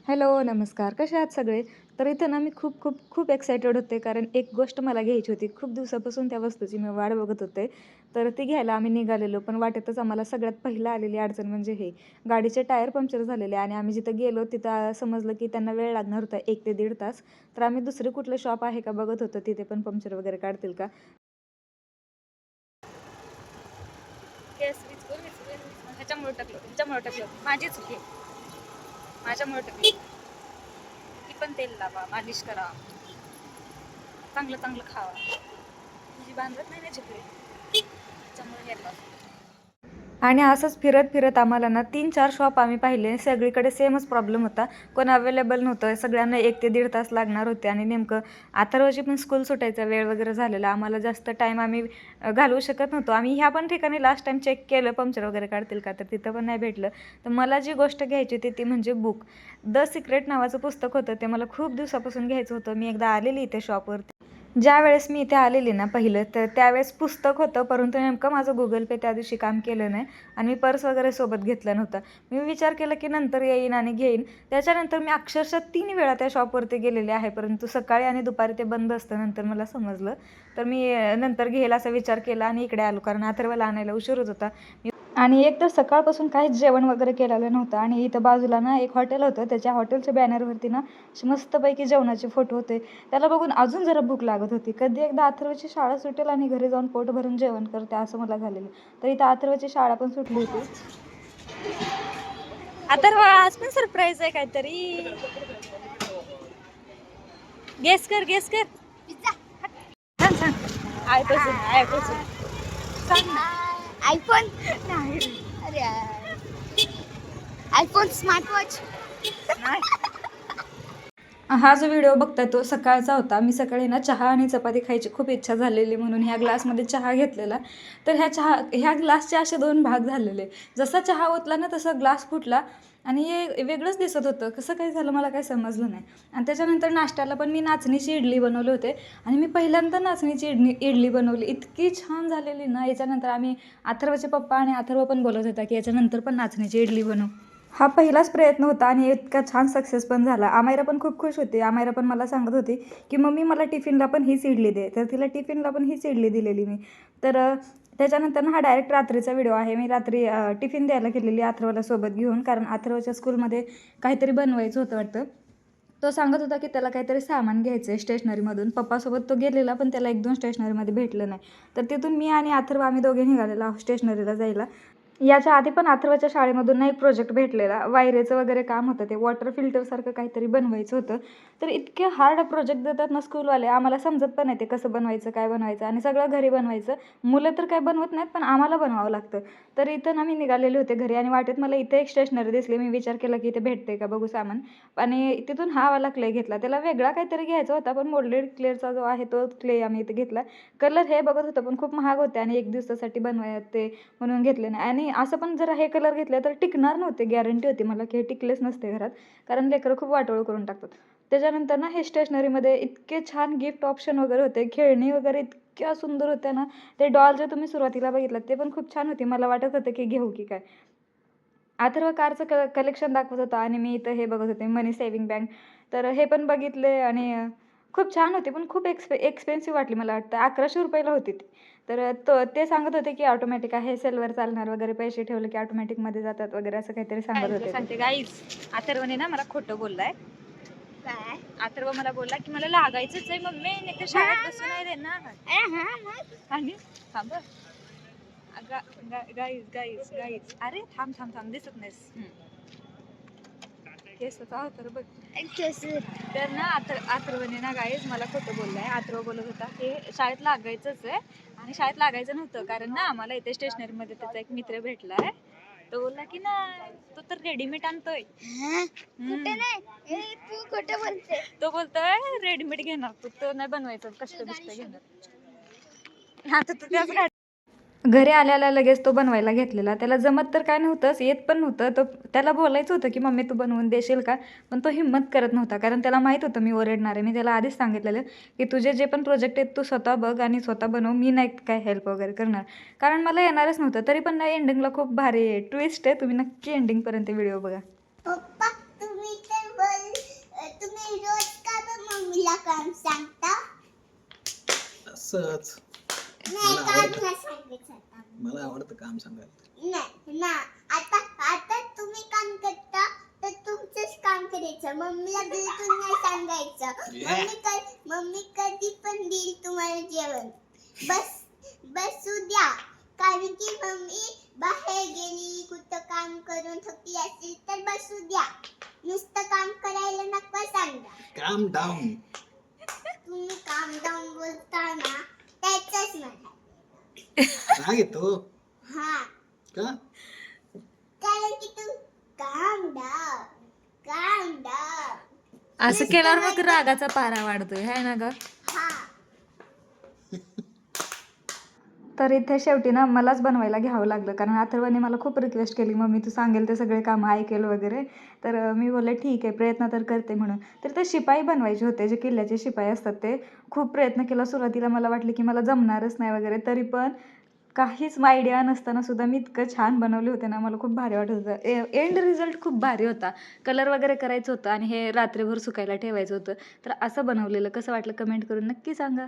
Hello, नमस्कार. कसे आहात सगळे? तर इथं ना मी खूप खूप खूप एक्सायटेड होते, कारण एक गोष्ट मला घ्यायची होती. खूप दिवसापासून त्या वस्तूची मी वाट बघत होते. तर ती घ्यायला आम्ही निघालेलो. पण वाटेतच आम्हाला सगळ्यात पहिलं आलेली अडचण म्हणजे हे, गाडीचे टायर पंक्चर झालेले आणि आम्ही जिथं गेलो तिथं समजलं की त्यांना वेळ लागणार होता 1 ते दीड तास. तर आम्ही दुसरे कुठलं शॉप आहे का बघत होतो, तिथे पण पंक्चर वगैरे काढतील का. ह्याच्यामुळे टाकलं, ह्याच्यामुळे टाकलं. माझी चुकी आहे. माझ्यामुळे टाकली. किती पण तेल लावा, मालिश करा, चांगलं चांगलं खावा. तुझी बांधत नाही ना जिकडे, त्याच्यामुळे हे असं. आणि असंच फिरत फिरत आम्हाला ना 3-4 शॉप आम्ही पाहिले. सगळीकडे सेमच प्रॉब्लेम होता. कोण अवेलेबल नव्हतं. सगळ्यांना 1 ते दीड तास लागणार होते आणि नेमकं अथर्वची पण स्कूल सुटायचा वेळ वगैरे झालेला. आम्हाला जास्त टाईम आम्ही घालवू शकत नव्हतो. आम्ही ह्या पण ठिकाणी लास्ट टाईम चेक केलं पंक्चर वगैरे काढतील का, तर तिथं पण नाही भेटलं. तर मला जी गोष्ट घ्यायची होती ती म्हणजे बुक. द सिक्रेट नावाचं पुस्तक होतं. ते मला खूप दिवसापासून घ्यायचं होतं. मी एकदा आलेली इथे शॉपवरती. ज्यावेळेस मी इथे आलेली ना पहिलं, तर त्यावेळेस पुस्तक होतं, परंतु नेमकं माझं Google Pay त्या दिवशी काम केलं नाही आणि मी पर्स वगैरे सोबत घेतलं नव्हतं. मी विचार केला की नंतर येईन आणि घेईन. त्याच्यानंतर मी अक्षरशः 3 वेळा त्या शॉपवरती गेलेले आहे, परंतु सकाळी आणि दुपारी ते बंद असतं नंतर मला समजलं. तर मी नंतर घेईल असा विचार केला आणि इकडे आलो, कारण अथर्वला आणायला उशीर होत होता. आणि एक तर सकाळपासून काहीच जेवण वगैरे केलेलं नव्हतं आणि इथं बाजूला ना एक हॉटेल होतं. त्याच्या हॉटेलच्या बॅनरवरती ना असे मस्तपैकी जेवणाचे फोटो होते. त्याला बघून अजून जरा भूक लागत होती. कधी एकदा अथर्वची शाळा सुटेल आणि घरी जाऊन पोट भरून जेवण करते असं मला झालेलं. तर इथं अथर्वची शाळा पण सुटली होती. अथर्व, आज पण सरप्राईज आहे काहीतरी. गेस कर, गेस कर. सांग सांग. आयपासून सांग ना. आयफोन. नाही. अरे यार. IPhone smart watch. नाही. हा जो व्हिडिओ बघताय तो सकाळचा होता. मी सकाळी ना चहा आणि चपाती खायची खूप इच्छा झालेली, म्हणून ह्या ग्लासमध्ये चहा घेतलेला. तर ह्या ग्लासचे असे 2 भाग झालेले. जसा चहा ओतला ना तसा ग्लास फुटला आणि हे वेगळंच दिसत होतं. कसं काय झालं मला काही समजलं नाही. आणि त्याच्यानंतर नाश्त्याला पण मी नाचणीची इडली बनवले होते आणि मी पहिल्यांदा नाचणीची इडली बनवली. इतकी छान झालेली ना. याच्यानंतर आम्ही अथर्वचे पप्पा आणि अथर्व पण बोलत होता की याच्यानंतर पण नाचणीची इडली बनव. हा पहिलाच प्रयत्न होता आणि इतका छान सक्सेस पण झाला. अमायरा पण खूप खुश होती. अमायरा पण मला सांगत होती की मम्मी मला टिफिनला पण हीच इडली दे. तर तिला टिफिनला पण हीच इडली दिलेली मी. तर त्याच्यानंतर हा डायरेक्ट रात्रीचा व्हिडिओ आहे. मी रात्री टिफिन द्यायला गेलेली अथर्वला सोबत घेऊन, कारण अथर्वच्या स्कूलमध्ये काहीतरी बनवायचं होतं वाटतं. तो सांगत होता की त्याला काहीतरी सामान घ्यायचं आहे स्टेशनरीमधून. पप्पासोबत तो गेलेला पण त्याला 1-2 स्टेशनरीमध्ये भेटलं नाही. तर तिथून मी आणि अथर्व आम्ही दोघे निघालेलो आहोत स्टेशनरीला जायला. याच्या आधी पण अथर्वच्या शाळेमधून ना एक प्रोजेक्ट भेटलेला. वायरेचं वगैरे काम होतं. ते वॉटर फिल्टरसारखं काहीतरी बनवायचं होतं. तर इतके हार्ड प्रोजेक्ट देतात ना स्कूलवाले, आम्हाला समजत पण नाही ते कसं बनवायचं, काय बनवायचं आणि सगळं घरी बनवायचं. मुलं तर काय बनवत नाहीत, पण आम्हाला बनवावं लागतं. तर इथं ना मी निघालेले होते घरी आणि वाटेत मला इथे एक स्टेशनरी दिसली. मी विचार केला की इथे भेटते का बघू सामान, आणि तिथून हा वाला क्ले घेतला. त्याला वेगळा काहीतरी घ्यायचा होता, पण मोल्डेड क्लेअरचा जो आहे तो क्ले आम्ही इथे घेतला. कलर हे बघत होतं पण खूप महाग होते आणि 1 दिवसासाठी बनवायचे म्हणून घेतले नाही. आणि असं पण जर हे कलर घेतले तर टिकणार नव्हते. गॅरंटी होती मला की हे टिकलेच नसते घरात, कारण लेकरं खूप वाटोळ करून टाकतात. त्याच्यानंतर ना हे स्टेशनरीमध्ये इतके छान गिफ्ट ऑप्शन वगैरे होते. खेळणी वगैरे इतक्या सुंदर होत्या ना. ते डॉल जे तुम्ही सुरुवातीला बघितलं ते पण खूप छान होती. मला वाटत होतं की घेऊ की काय. अथर्व कारचं कलेक्शन दाखवत होता आणि मी इथं हे बघत होते मनी सेव्हिंग बँक. तर हे पण बघितले आणि खूप छान होते, पण खूप एक्सपेन्सिव्ह वाटली मला वाटतं. ₹1100 होती ती. तर ते सांगत होते की ऑटोमॅटिक आहे, सेलवर चालणार वगैरे, पैसे ठेवले की ऑटोमॅटिकमध्ये जातात वगैरे असं काहीतरी सांगत होते. सांगते गाईज, अथर्वने ना मला खोटं बोललाय. काय? अथर्व मला बोलला की मला लागायचंच आहे मम्मी, नाही तर शाळेत बसू नाही देणार. आणि थांब गाईज गाईज गाईज, अरे थांब थांब थांब, दिसत नाहीस. केस होता तर बघ. तर ना अथर्वने ना गाईज मला खोटं बोललाय. अथर्व बोलत होता की शाळेत लागायचंच आहे आणि शाळेत लागायचं नव्हतं, कारण ना आम्हाला इथे स्टेशनरीमध्ये त्याचा एक मित्र भेटलाय. तो बोलला की नाही, तो तर रेडीमेड आणतोय. कुठे नाही. तू कुठे बोलते? तो बोलतोय रेडीमेड घेणार, तो नाही बनवायचं, कष्ट बिष्ट घेणार. आता तू त्याच घरी आल्याला लगेच तो बनवायला घेतलेला. त्याला जमत तर काय नव्हतंच, येत पण नव्हतं. तो त्याला बोलायचं होतं की मम्मी तू बनवून देशील का, पण तो हिंमत करत नव्हता, कारण त्याला माहीत होतं मी ओरडणार आहे. मी त्याला आधीच सांगितलेलं की तुझे जे पण प्रोजेक्ट आहेत तू स्वतः बघ आणि स्वतः बनव, मी नाही काय हेल्प वगैरे करणार, कारण मला येणारच नव्हतं. तरी पण नाही, एंडिंगला खूप भारी ट्विस्ट आहे. तुम्ही नक्की एंडिंगपर्यंत व्हिडिओ बघा. पप्पा तुम्ही तर असंच नाही मला काम आवडतं. नाही सांगायचं आता. मला आवडतं काम सांगायला. नाही ना आता तुम्ही काम करता तर तुमचंच काम करायचं. मम्मीला बिलकुल नाही सांगायचं. मम्मी कधी पण देईल तुम्हाला जेवण. बसू द्या. कारण की मम्मी बाहेर गेली कुठं काम करून थकली असेल तर बसू द्या. नुसतं काम करायला नका सांगा. काम डाऊन. तुम्ही काम डाऊन बोलता ना त्याचंच म्हणा. राग येतो हा का? कारण की तू काम डाऊन असं केल्यावर मग रागाचा पारा वाढतोय है ना ग. हा तर इथे शेवटी ना मलाच बनवायला घ्यावं लागलं, कारण अथर्वने मला खूप रिक्वेस्ट केली, मम्मी तू सांगेल ते सगळे कामं ऐकेल वगैरे. तर मी बोलले ठीक आहे, प्रयत्न तर करते म्हणून. तर ते शिपाई बनवायचे होते, जे किल्ल्याचे शिपाई असतात ते. खूप प्रयत्न केला सुरुवातीला, मला वाटलं की मला जमणारच नाही वगैरे, तरी पण काहीच आयडिया नसताना सुद्धा मी इतकं छान बनवले होते ना, मला खूप भारी वाटत होतं. एंड रिझल्ट खूप भारी होता. कलर वगैरे करायचं होतं आणि हे रात्रीभर सुकायला ठेवायचं होतं. तर असं बनवलेलं कसं वाटलं कमेंट करून नक्की सांगा.